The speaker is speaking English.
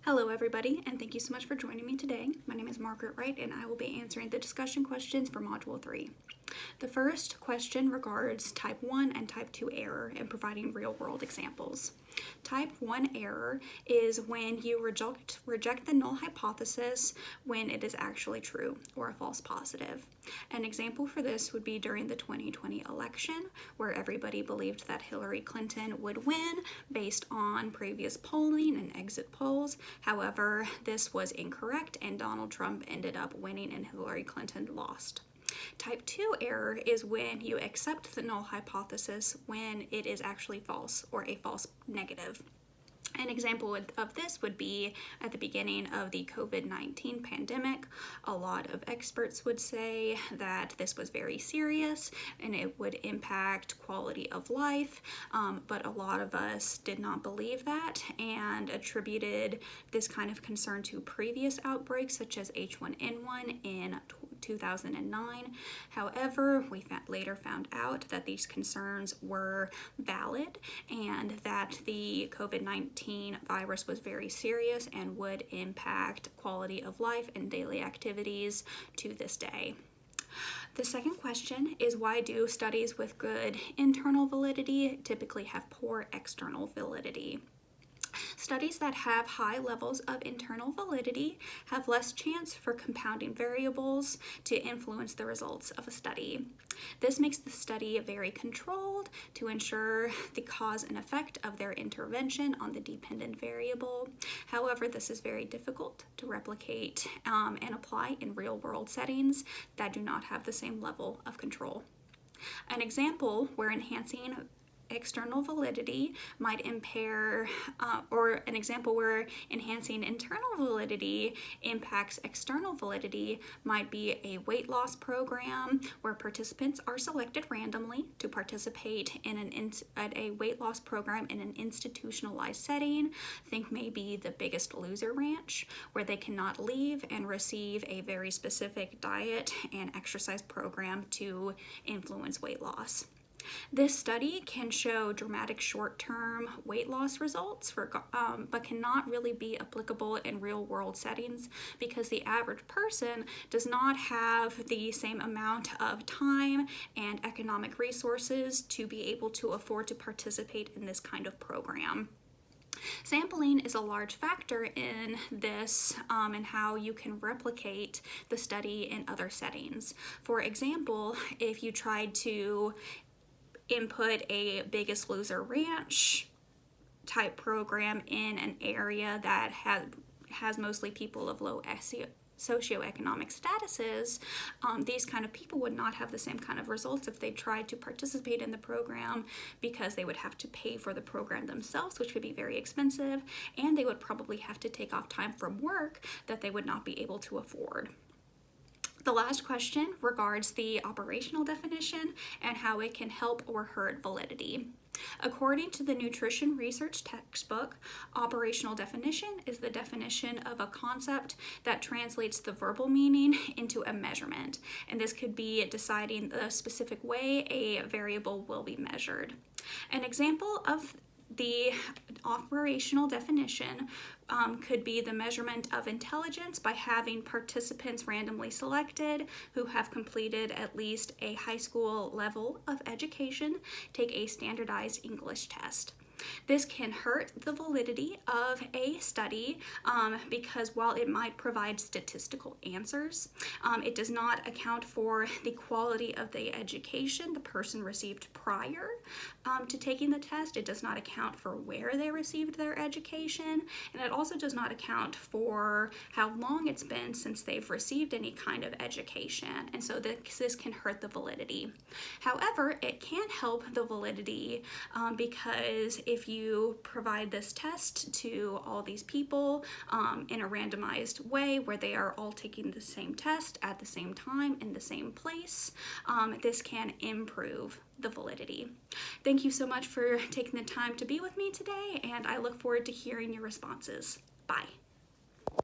Hello everybody, and thank you so much for joining me today. My name is Margaret Wright, and I will be answering the discussion questions for Module 3. The first question regards Type 1 and Type 2 error and providing real-world examples. Type 1 error is when you reject the null hypothesis when it is actually true, or a false positive. An example for this would be during the 2020 election, where everybody believed that Hillary Clinton would win based on previous polling and exit polls. However, this was incorrect, and Donald Trump ended up winning and Hillary Clinton lost. Type 2 error is when you accept the null hypothesis when it is actually false, or a false negative. An example of this would be at the beginning of the COVID-19 pandemic. A lot of experts would say that this was very serious and it would impact quality of life, but a lot of us did not believe that and attributed this kind of concern to previous outbreaks such as H1N1 in 2009. However, we later found out that these concerns were valid and that the COVID-19 virus was very serious and would impact quality of life and daily activities to this day. The second question is, why do studies with good internal validity typically have poor external validity? Studies that have high levels of internal validity have less chance for compounding variables to influence the results of a study. This makes the study very controlled to ensure the cause and effect of their intervention on the dependent variable. However, this is very difficult to replicate and apply in real-world settings that do not have the same level of control. An example where enhancing external validity might impair, or an example where enhancing internal validity impacts external validity might be a weight loss program where participants are selected randomly to participate in a weight loss program in an institutionalized setting. Think maybe the Biggest Loser Ranch, where they cannot leave and receive a very specific diet and exercise program to influence weight loss. This study can show dramatic short-term weight loss results, but cannot really be applicable in real-world settings because the average person does not have the same amount of time and economic resources to be able to afford to participate in this kind of program. Sampling is a large factor in this and how you can replicate the study in other settings. For example, if you tried to input a Biggest Loser Ranch type program in an area that has mostly people of low socioeconomic statuses, these kind of people would not have the same kind of results if they tried to participate in the program, because they would have to pay for the program themselves, which would be very expensive, and they would probably have to take off time from work that they would not be able to afford. The last question regards the operational definition and how it can help or hurt validity. According to the nutrition research textbook, operational definition is the definition of a concept that translates the verbal meaning into a measurement, and this could be deciding the specific way a variable will be measured. An example of the operational definition could be the measurement of intelligence by having participants randomly selected who have completed at least a high school level of education take a standardized English test. This can hurt the validity of a study because while it might provide statistical answers, it does not account for the quality of the education the person received prior to taking the test. It does not account for where they received their education, and it also does not account for how long it's been since they've received any kind of education, and so this can hurt the validity. However, it can help the validity because if you provide this test to all these people in a randomized way where they are all taking the same test at the same time in the same place, this can improve the validity. Thank you so much for taking the time to be with me today, and I look forward to hearing your responses. Bye.